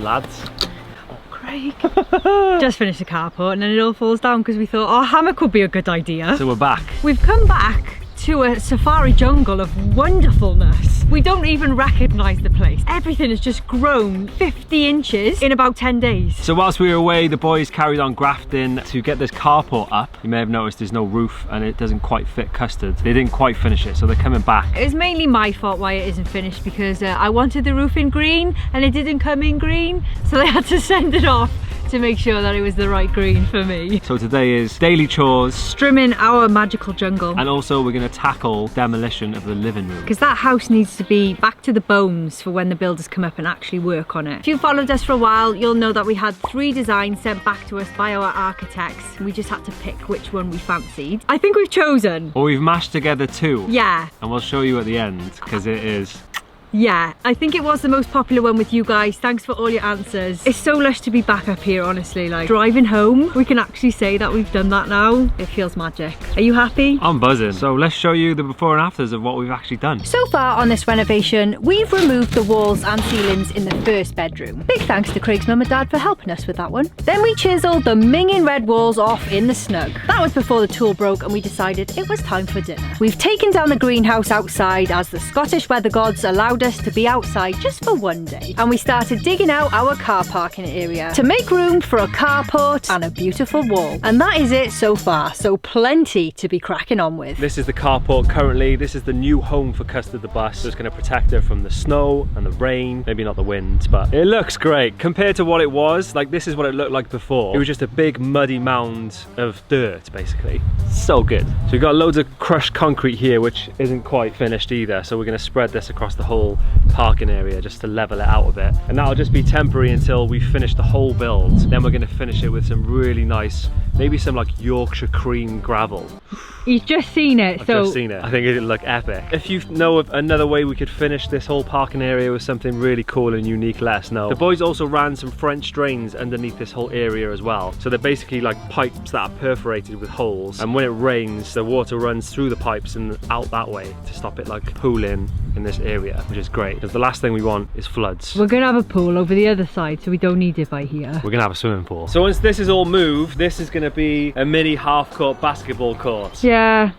lads. Craig. Just finished the carport and then it all falls down because we thought, oh, hammock would be a good idea. So we're back. We've come back to a safari jungle of wonderfulness. We don't even recognise the place. Everything has just grown 50 inches in about 10 days. So whilst we were away, the boys carried on grafting to get this carport up. You may have noticed there's no roof and it doesn't quite fit custard. They didn't quite finish it, so they're coming back. It was mainly my fault why it isn't finished because I wanted the roof in green and it didn't come in green, so they had to send it off to make sure that it was the right green for me. So today is daily chores. Trimming our magical jungle. And also we're going to tackle demolition of the living room. Because that house needs to be back to the bones for when the builders come up and actually work on it. If you've followed us for a while, you'll know that we had 3 designs sent back to us by our architects. We just had to pick which one we fancied. I think we've chosen. Or we've mashed together 2. Yeah. And we'll show you at the end, because it is... Yeah, I think it was the most popular one with you guys. Thanks for all your answers. It's so lush to be back up here, honestly. Like, driving home, we can actually say that we've done that now. It feels magic. Are you happy? I'm buzzing. So let's show you the before and afters of what we've actually done. So far on this renovation, we've removed the walls and ceilings in the first bedroom. Big thanks to Craig's mum and dad for helping us with that one. Then we chiseled the minging red walls off in the snug. That was before the tool broke and we decided it was time for dinner. We've taken down the greenhouse outside as the Scottish weather gods allowed us to be outside just for one day. And we started digging out our car parking area to make room for a carport and a beautiful wall. And that is it so far, so plenty to be cracking on with. This is the carport currently. This is the new home for Custard the bus. So it's going to protect her from the snow and the rain, maybe not the wind, but it looks great. Compared to what it was, like this is what it looked like before. It was just a big muddy mound of dirt, basically. So good. So we've got loads of crushed concrete here, which isn't quite finished either. So we're going to spread this across the whole parking area just to level it out a bit, and that'll just be temporary until we finish the whole build. Then we're going to finish it with some really nice, maybe some like Yorkshire cream gravel. You've just seen it. I've just seen it. I think it'd look epic. If you know of another way we could finish this whole parking area with something really cool and unique, let us know. The boys also ran some French drains underneath this whole area as well. So they're basically like pipes that are perforated with holes, and when it rains the water runs through the pipes and out that way to stop it like pooling in this area, which is great because the last thing we want is floods. We're gonna have a pool over the other side, so we don't need it by here. We're gonna have a swimming pool. So once this is all moved, this is gonna be a mini half-court basketball court. Yeah.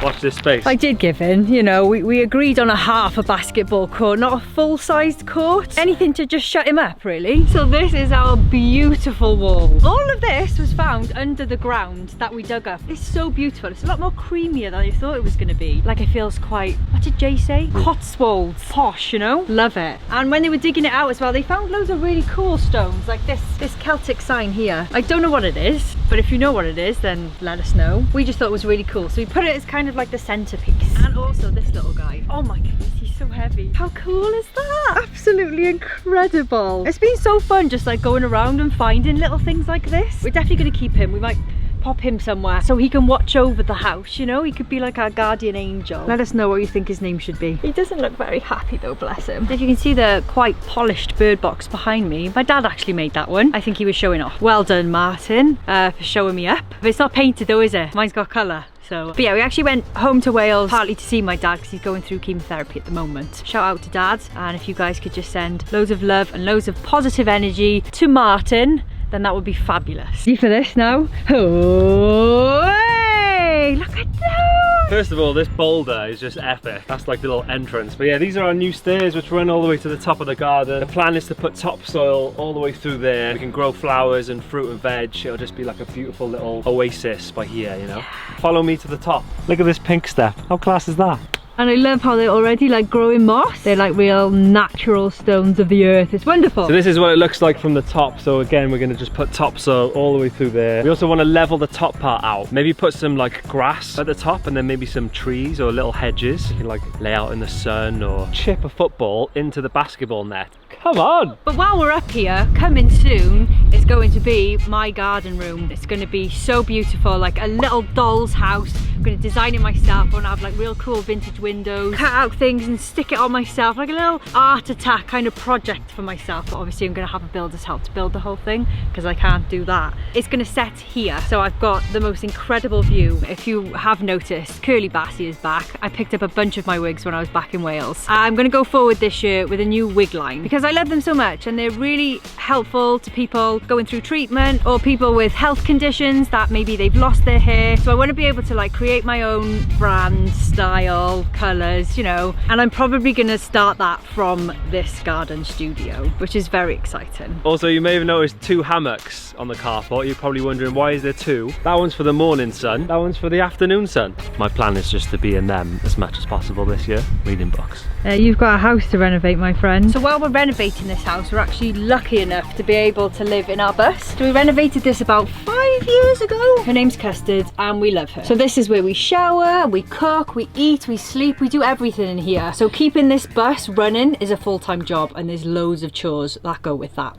Watch this space. I did give in, you know, we agreed on a half a basketball court, not a full-sized court. Anything to just shut him up, really. So this is our beautiful wall. All of this was found under the ground that we dug up. It's so beautiful. It's a lot more creamier than I thought it was going to be. Like it feels quite, what did Jay say? Cotswolds. Posh, you know? Love it. And when they were digging it out as well, they found loads of really cool stones, like this Celtic sign here. I don't know what it is, but if you know what it is, then let us know. We just thought it was really cool. So we put it as kind of like the centerpiece. And also this little guy. Oh my goodness, he's so heavy. How cool is that? Absolutely incredible. It's been so fun just like going around and finding little things like this. We're definitely going to keep him. We might pop him somewhere so he can watch over the house, you know? He could be like our guardian angel. Let us know what you think his name should be. He doesn't look very happy though, bless him. If you can see the quite polished bird box behind me, my dad actually made that one. I think he was showing off. Well done, Martin, for showing me up. But it's not painted though, is it? Mine's got colour. So, but yeah, we actually went home to Wales partly to see my dad because he's going through chemotherapy at the moment. Shout out to Dad, and if you guys could just send loads of love and loads of positive energy to Martin, then that would be fabulous. See for this now? Oh, hey, look at that! First of all, this boulder is just epic. That's like the little entrance. But yeah, these are our new stairs which run all the way to the top of the garden. The plan is to put topsoil all the way through there. We can grow flowers and fruit and veg. It'll just be like a beautiful little oasis by here, you know? Follow me to the top. Look at this pink step. How class is that? And I love how they're already like growing moss. They're like real natural stones of the earth. It's wonderful. So this is what it looks like from the top. So again, we're going to just put topsoil all the way through there. We also want to level the top part out. Maybe put some like grass at the top and then maybe some trees or little hedges. You can like lay out in the sun or chip a football into the basketball net. Come on! But while we're up here, coming soon is going to be my garden room. It's going to be so beautiful, like a little doll's house. I'm going to design it myself. I want to have like real cool vintage windows, cut out things and stick it on myself, like a little art attack kind of project for myself. But obviously I'm going to have a builder's help to build the whole thing because I can't do that. It's going to set here, so I've got the most incredible view. If you have noticed, Curly Bassy is back. I picked up a bunch of my wigs when I was back in Wales. I'm going to go forward this year with a new wig line because I love them so much and they're really helpful to people going through treatment or people with health conditions that maybe they've lost their hair. So I want to be able to like create my own brand, style, colours, you know, and I'm probably going to start that from this garden studio, which is very exciting. Also, you may have noticed 2 hammocks on the carport. You're probably wondering, why is there 2? That one's for the morning sun, that one's for the afternoon sun. My plan is just to be in them as much as possible this year, reading books. You've got a house to renovate, my friend. So while we're renovating this house, we're actually lucky enough to be able to live in our bus. So we renovated this about 5 years ago. Her name's Custard and we love her. So this is where we shower, we cook, we eat, we sleep, we do everything in here. So keeping this bus running is a full-time job and there's loads of chores that go with that.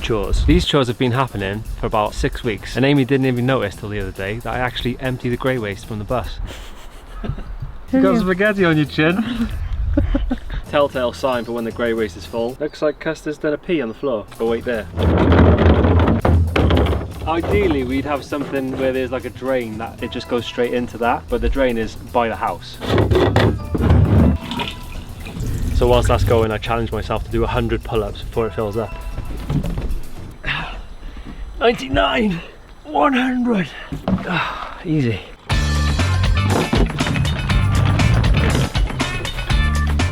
Chores. These chores have been happening for about 6 weeks and Amy didn't even notice till the other day that I actually emptied the grey waste from the bus. You got spaghetti on your chin. Telltale sign for when the grey waste is full. Looks like Custard's done a pee on the floor. Oh wait, there. Ideally we'd have something where there's like a drain that it just goes straight into that, but the drain is by the house. So whilst that's going, I challenge myself to do 100 pull-ups before it fills up. 99, 100. Easy.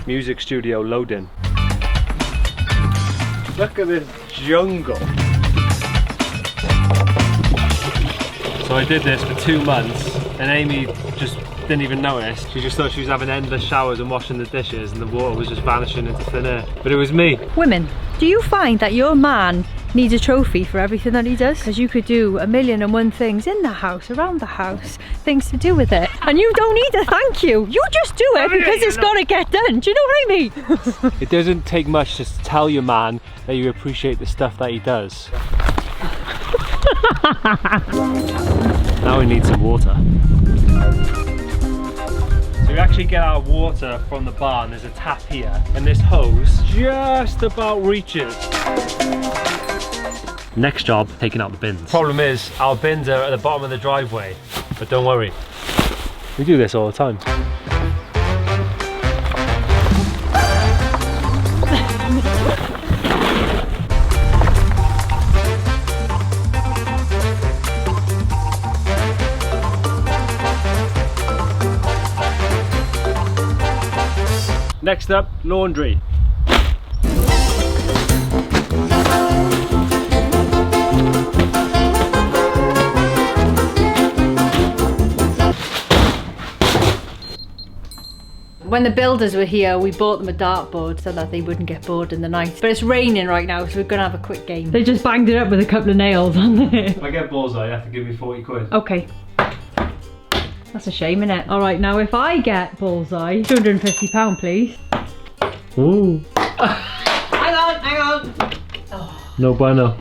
Music studio loading. Look at this jungle. So I did this for 2 months and Amy just didn't even notice. She just thought she was having endless showers and washing the dishes and the water was just vanishing into thin air. But it was me. Women, do you find that your man needs a trophy for everything that he does? Because you could do 1,000,001 things in the house, around the house, things to do with it. And you don't need a thank you. You just do it because it's got to get done. Do you know what I mean? It doesn't take much to tell your man that you appreciate the stuff that he does. Now we need some water. So we actually get our water from the barn. There's a tap here and this hose just about reaches. Next job, taking out the bins. Problem is, our bins are at the bottom of the driveway, but don't worry. We do this all the time. Next up, laundry. When the builders were here, we bought them a dartboard so that they wouldn't get bored in the night. But it's raining right now, so we're gonna have a quick game. They just banged it up with a couple of nails on there. If I get bullseye, you have to give me 40 quid. Okay. That's a shame, innit? All right, now if I get bullseye, £250, please. Ooh. Hang on. Oh. No bueno.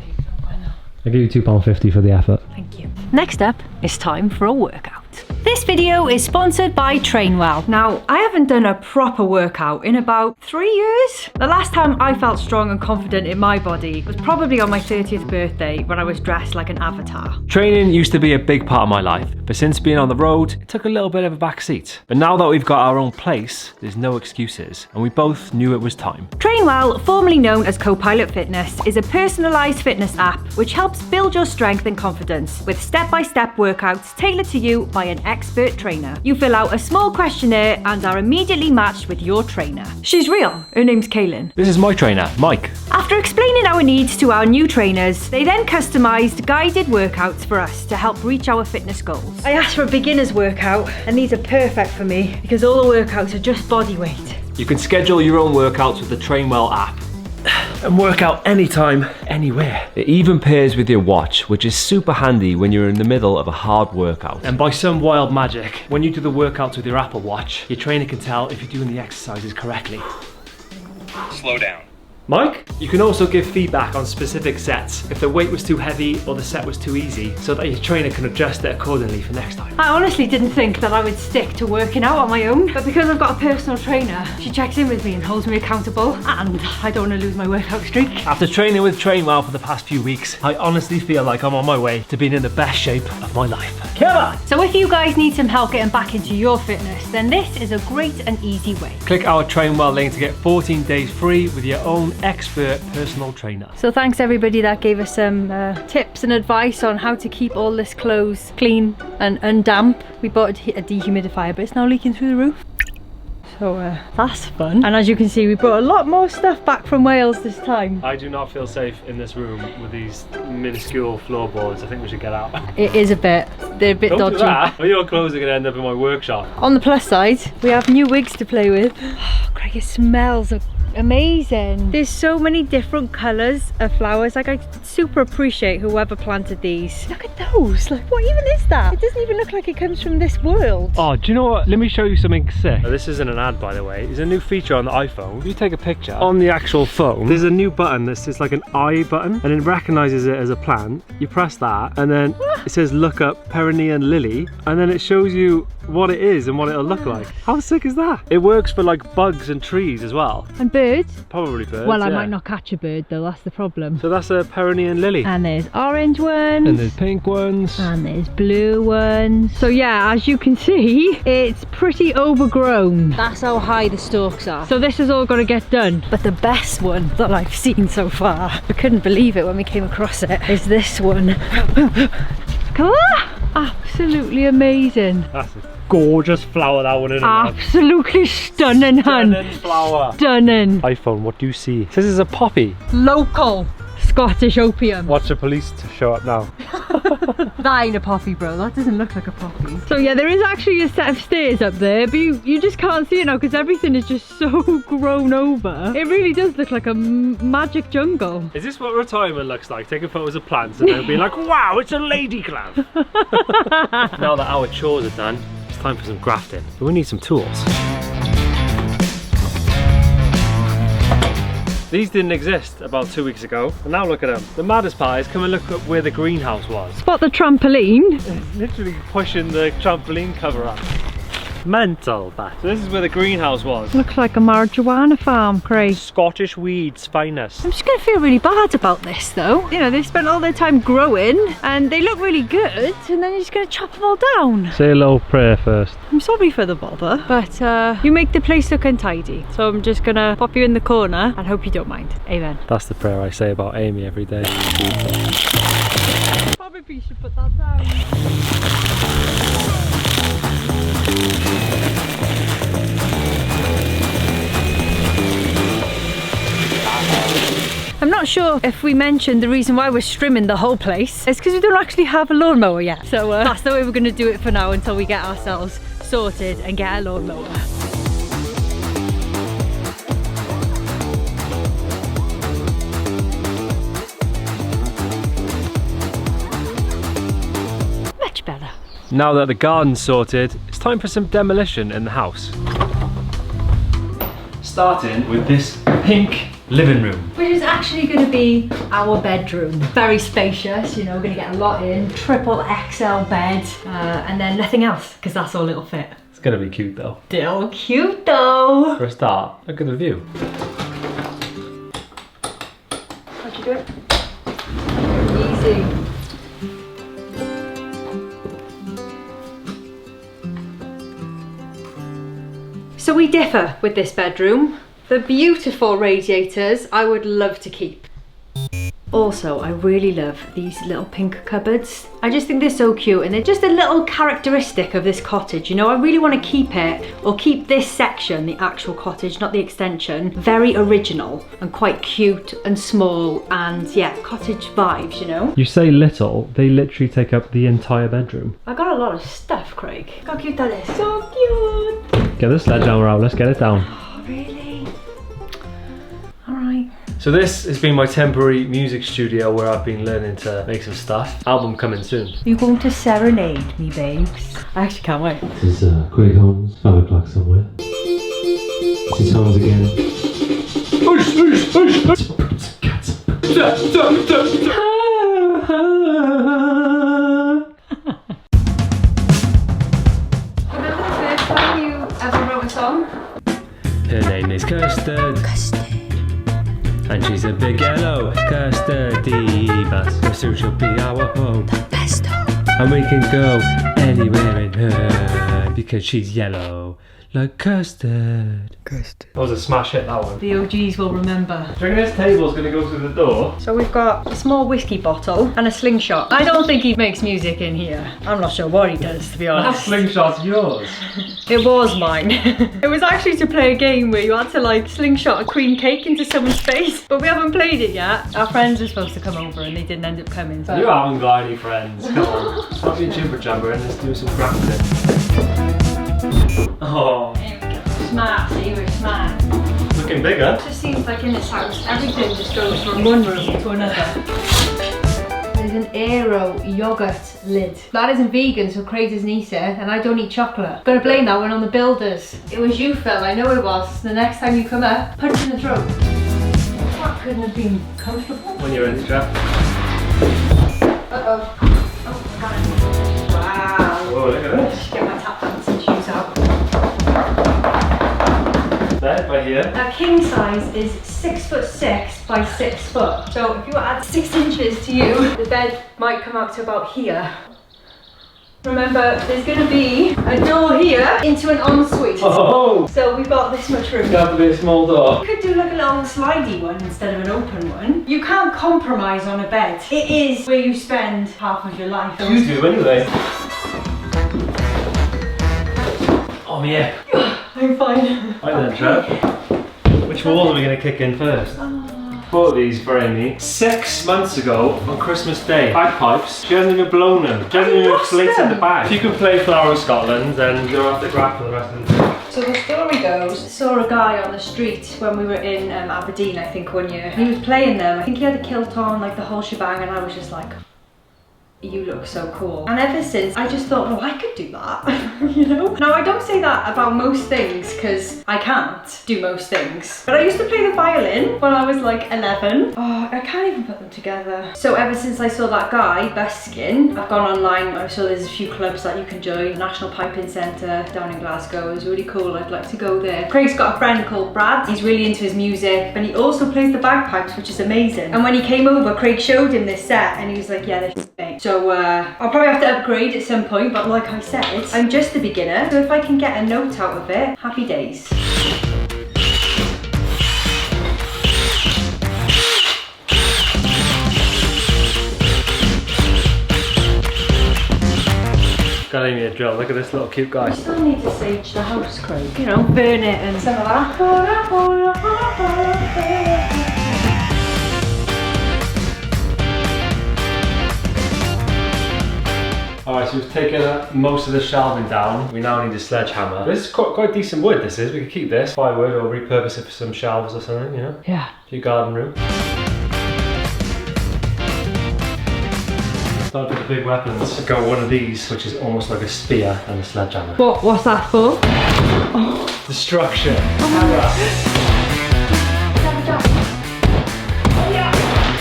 I'll give you £2.50 for the effort. Thank you. Next up, it's time for a workout. This video is sponsored by Trainwell. Now, I haven't done a proper workout in about 3 years. The last time I felt strong and confident in my body was probably on my 30th birthday when I was dressed like an avatar. Training used to be a big part of my life, but since being on the road, it took a little bit of a back seat. But now that we've got our own place, there's no excuses, and we both knew it was time. Trainwell, formerly known as Copilot Fitness, is a personalised fitness app which helps build your strength and confidence with step-by-step workouts tailored to you by an expert trainer. You fill out a small questionnaire and are immediately matched with your trainer. She's real. Her name's Kaylin. This is my trainer, Mike. After explaining our needs to our new trainers, they then customised guided workouts for us to help reach our fitness goals. I asked for a beginner's workout, and these are perfect for me because all the workouts are just body weight. You can schedule your own workouts with the Trainwell app and work out anytime, anywhere. It even pairs with your watch, which is super handy when you're in the middle of a hard workout. And by some wild magic, when you do the workouts with your Apple Watch, your trainer can tell if you're doing the exercises correctly. Slow down. Mike? You can also give feedback on specific sets, if the weight was too heavy or the set was too easy, so that your trainer can adjust it accordingly for next time. I honestly didn't think that I would stick to working out on my own, but because I've got a personal trainer, she checks in with me and holds me accountable, and I don't want to lose my workout streak. After training with Trainwell for the past few weeks, I honestly feel like I'm on my way to being in the best shape of my life. Come on! So if you guys need some help getting back into your fitness, then this is a great and easy way. Click our Trainwell link to get 14 days free with your own expert personal trainer. So thanks everybody that gave us some tips and advice on how to keep all this clothes clean and undamp. We bought a dehumidifier, but it's now leaking through the roof. So that's fun. And as you can see, we brought a lot more stuff back from Wales this time. I do not feel safe in this room with these minuscule floorboards. I think we should get out. It is a bit, they're a bit Don't dodgy. do that. Or your clothes are going to end up in my workshop. On the plus side, we have new wigs to play with. Oh, Craig, it smells amazing. There's so many different colours of flowers. Like, I super appreciate whoever planted these. Look at those. Like, what even is that? It doesn't even look like it comes from this world. Oh, do you know what? Let me show you something sick. This isn't an ad, by the way. It's a new feature on the iPhone. You take a picture on the actual phone. There's a new button that's just like an eye button, and it recognises it as a plant. You press that, and then it says look up Pyrenean lily, and then it shows you what it is and what it'll look like. How sick is that? It works for like bugs and trees as well. And birds? Probably birds. Well, I yeah. might not catch a bird though, that's the problem. So that's a Pyrenean lily. And there's orange ones. And there's pink ones. And there's blue ones. So yeah, as you can see, it's pretty overgrown. That's how high the stalks are. So this has all got to get done. But the best one that I've seen so far, we couldn't believe it when we came across it, is this one. Come on! Absolutely amazing. That's a gorgeous flower, that one, isn't it? Absolutely stunning, hun. Stunning flower. Stunning. iPhone, what do you see? It says it's a poppy. Local Scottish opium. Watch the police to show up now. That ain't a poppy, bro. That doesn't look like a poppy. So yeah, there is actually a set of stairs up there, but you just can't see it now because everything is just so grown over. It really does look like a magic jungle. Is this what retirement looks like? Taking photos of plants and then being like, wow, it's a lady clam. Now that our chores are done, it's time for some grafting. But we need some tools. These didn't exist about 2 weeks ago, and now look at them. The maddest part is come and look at where the greenhouse was. Spot the trampoline. It's literally pushing the trampoline cover up. Mental, that. So this is where the greenhouse was. Looks like a marijuana farm, Craig. Scottish weeds finest. I'm just gonna feel really bad about this though. You know, they've spent all their time growing and they look really good, and then you're just gonna chop them all down. Say a little prayer first. I'm sorry for the bother, but you make the place look untidy. So I'm just gonna pop you in the corner and hope you don't mind. Amen. That's the prayer I say about Amy every day. Probably should put that down. I'm not sure if we mentioned the reason why we're strimming the whole place. It's because we don't actually have a lawnmower yet. So that's the way we're going to do it for now until we get ourselves sorted and get a lawnmower. Much better. Now that the garden's sorted, it's time for some demolition in the house. Starting with this pink living room. Which is actually going to be our bedroom. Very spacious, you know, we're going to get a lot in. Triple XL bed, and then nothing else, because that's all it'll fit. It's gonna be cute though. Still cute though. For a start, look at the view. How'd you do it? Easy. So we differ with this bedroom. The beautiful radiators I would love to keep. Also, I really love these little pink cupboards. I just think they're so cute, and they're just a little characteristic of this cottage. You know, I really want to keep it, or keep this section, the actual cottage, not the extension, very original and quite cute and small, and yeah, cottage vibes, you know? You say little, they literally take up the entire bedroom. I got a lot of stuff, Craig. Look how cute that is. So cute. Get the sledgehammer out, let's get it down. Oh, really? Alright. So this has been my temporary music studio where I've been learning to make some stuff. Album coming soon. You're going to serenade me, babes. I actually can't wait. This is Craig Holmes, 5 o'clock somewhere. This is Holmes again. Push! Time you ever wrote a song? Her name is Custard. And she's a big yellow custardy bus. Soon she'll be our home. And we can go anywhere in her because she's yellow like custard. That was a smash hit, that one. The OGs will remember. Do you reckon this table's going to go through the door? So we've got a small whiskey bottle and a slingshot. I don't think he makes music in here. I'm not sure what he does, to be That honest. slingshot's yours. It was mine. It was actually to play a game where you had to like slingshot a cream cake into someone's face, but we haven't played it yet. Our friends were supposed to come over and they didn't end up coming. So. You haven't got any friends. Come on. Stop being jibber jabber and let's do some practicing. Oh. There we go. Smart, see, we're smart. Looking bigger. It just seems like in this house, everything just goes from one room to another. There's an Aero yogurt lid. That isn't vegan, so Craig doesn't eat it, and I don't eat chocolate. Gonna blame that one on the builders. It was you, Phil, I know it was. The next time you come up, punch in the throat. That couldn't have been comfortable. When you're ready, Jeff. Uh-oh. Oh, my God. Wow. Whoa, look at this. Just get my tap dance and shoes out. Bed right here. Our king size is 6'6" by 6 foot. So if you add 6 inches to you, the bed might come out to about here. Remember, there's going to be a door here into an ensuite. Oh! So we've got this much room. It's got to be a small door. You could do like a little slidey one instead of an open one. You can't compromise on a bed. It is where you spend half of your life. You do anyway. Oh yeah. I'm fine. Right then, Trev. Which walls are we going to kick in first? Bought these for Amy 6 months ago on Christmas Day. Bagpipes. She hasn't even blown them. She hasn't even inflated the bag. If you can play Flower of Scotland, then you'll have to grab for the rest of the day. So the story goes, I saw a guy on the street when we were in Aberdeen, I think, one year. He was playing them. I think he had a kilt on, like the whole shebang, and I was just like, you look so cool. And ever since, I just thought, well, I could do that, you know? Now, I don't say that about most things, because I can't do most things. But I used to play the violin when I was like 11. Oh, I can't even put them together. So ever since I saw that guy busking, I've gone online. I saw there's a few clubs that you can join. National Piping Centre down in Glasgow is really cool. I'd like to go there. Craig's got a friend called Brad. He's really into his music, and he also plays the bagpipes, which is amazing. And when he came over, Craig showed him this set, and he was like, yeah, they're mate. So I'll probably have to upgrade at some point, but like I said, I'm just a beginner. So if I can get a note out of it, happy days. Got Amy a drill. Look at this little cute guy. I still need to sage the house, Craig. You know, burn it and some of that. Alright, so we've taken most of the shelving down. We now need a sledgehammer. This is quite decent wood, this is. We could keep this, buy wood, or repurpose it for some shelves or something, you know? Yeah. For your garden room. Start with the big weapons. I've got one of these, which is almost like a spear, and a sledgehammer. What's that for? Destruction. Hammer.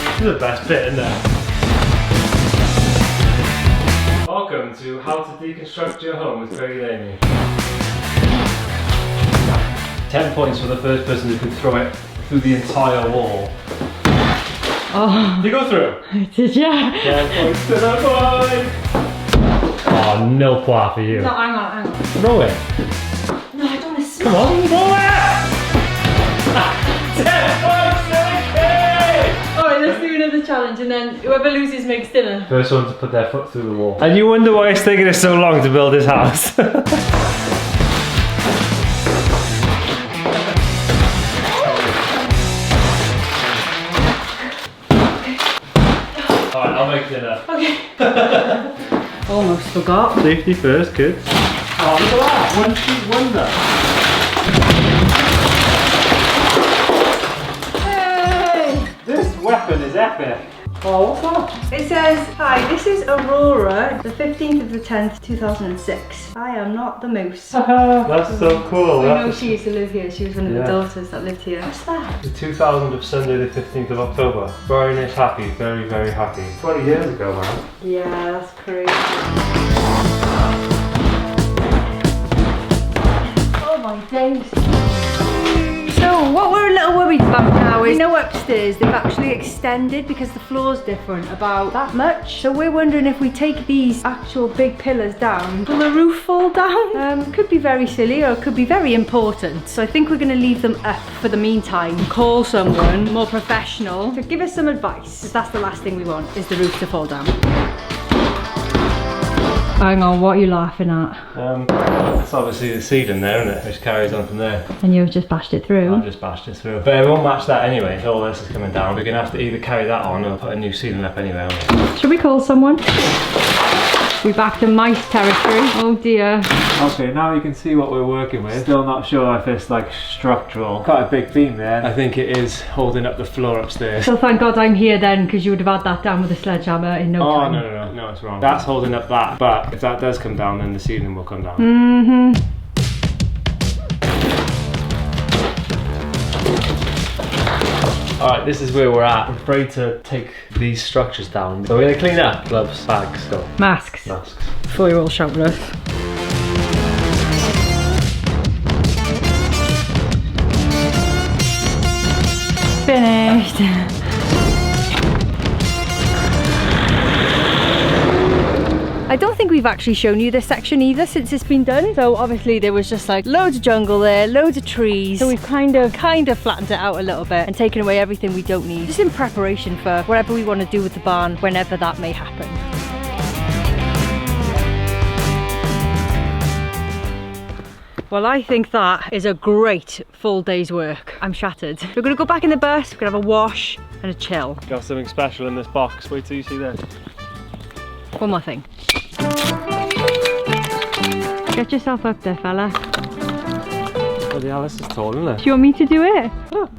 This is the best bit in there. Welcome to How to Deconstruct Your Home with Craig and Amy. 10 points for the first person who could throw it through the entire wall. Oh. Did you go through? Did ya? 10 points to the boy! Oh, nil point for you. No, hang on. Throw it. No, I don't want to smash Come on, anything. throw it! 10 points to the kid! Alright, let's do another challenge, and then whoever loses makes dinner. First one to put their foot through the wall. And you wonder why it's taking us so long to build this house. Alright, I'll make dinner. Okay. Almost forgot. Safety first, kids. Oh, look at that! One sheet wonder. Hey! This weapon is epic. Oh, what's that? It says, hi, this is Aurora, the 15th of the 10th, 2006. I am not the moose. That's so cool. I know she used to live here. She was one of the Yeah. daughters that lived here. What's that? The 2000 of Sunday the 15th of October. Very nice, happy, very, very happy. 20 years ago, man. Yeah, that's crazy. Oh my days. So what we're a little worried about now is, you know, upstairs they've actually extended because the floor's different about that much. So we're wondering if we take these actual big pillars down, will the roof fall down? Could be very silly or it could be very important. So I think we're going to leave them up for the meantime. Call someone more professional to give us some advice. Because that's the last thing we want, is the roof to fall down. Hang on, what are you laughing at? It's obviously the ceiling there, isn't it? Which carries on from there. And you've just bashed it through. I've just bashed it through. But it won't match that anyway, if all this is coming down. We're going to have to either carry that on or put a new ceiling up anyway. Should we call someone? We're back to mice territory. Oh dear. Okay, now you can see what we're working with. Still not sure if it's like structural. Quite a big beam there. I think it is holding up the floor upstairs. So thank God I'm here then, because you would have had that down with a sledgehammer in no time. Oh, no, it's wrong. That's holding up that, but if that does come down, then the ceiling will come down. Mm-hmm. Alright, this is where we're at. I'm afraid to take these structures down. So we're going to clean up. Gloves, bags, go. Masks. Before you're all shouting at us. Finished. I don't think we've actually shown you this section either since it's been done. So obviously there was just like loads of jungle there, loads of trees. So we've kind of flattened it out a little bit and taken away everything we don't need, just in preparation for whatever we want to do with the barn whenever that may happen. Well, I think that is a great full day's work. I'm shattered. We're gonna go back in the bus, we're gonna have a wash and a chill. Got something special in this box. Wait till you see this. One more thing. Get yourself up there, fella. Bloody hell, this is tall, isn't it? Do you want me to do it? Oh.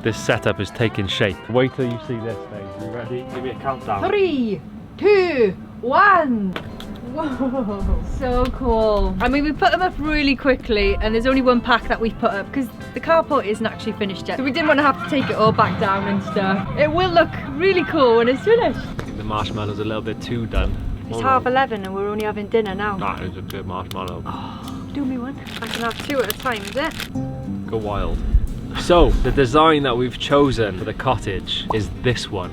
This setup is taking shape. Wait till you see this, babe. You ready? Give me a countdown. 3, 2, 1. Whoa, so cool. I mean, we put them up really quickly and there's only one pack that we've put up because the carport isn't actually finished yet. So we didn't want to have to take it all back down and stuff. It will look really cool when it's finished. I think the marshmallow's a little bit too done. It's 11:30 and we're only having dinner now. That is a good marshmallow. Oh, do me one. I can have 2 at a time, is it? Go wild. So, the design that we've chosen for the cottage is this one.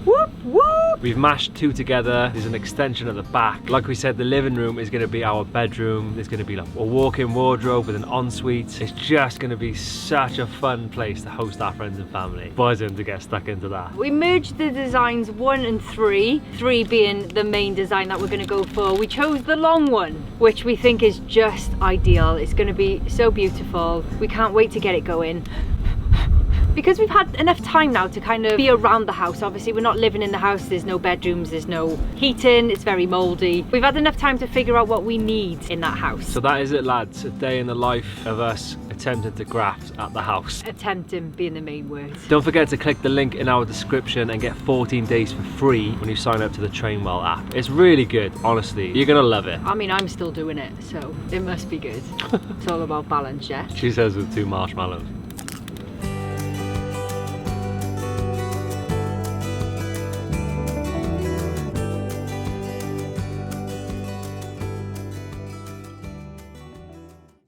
Whoop, whoop. We've mashed 2 together. There's an extension at the back. Like we said, the living room is going to be our bedroom. There's going to be like a walk-in wardrobe with an ensuite. It's just going to be such a fun place to host our friends and family. Buzzing to get stuck into that. We merged the designs 1 and 3, 3 being the main design that we're going to go for. We chose the long one, which we think is just ideal. It's going to be so beautiful. We can't wait to get it going. Because we've had enough time now to kind of be around the house. Obviously we're not living in the house, there's no bedrooms, there's no heating, it's very mouldy. We've had enough time to figure out what we need in that house. So that is it, lads. A day in the life of us attempting to graft at the house. Attempting being the main word. Don't forget to click the link in our description and get 14 days for free when you sign up to the Trainwell app. It's really good, honestly. You're gonna love it. I mean, I'm still doing it, so it must be good. It's all about balance, yeah? She says with 2 marshmallows.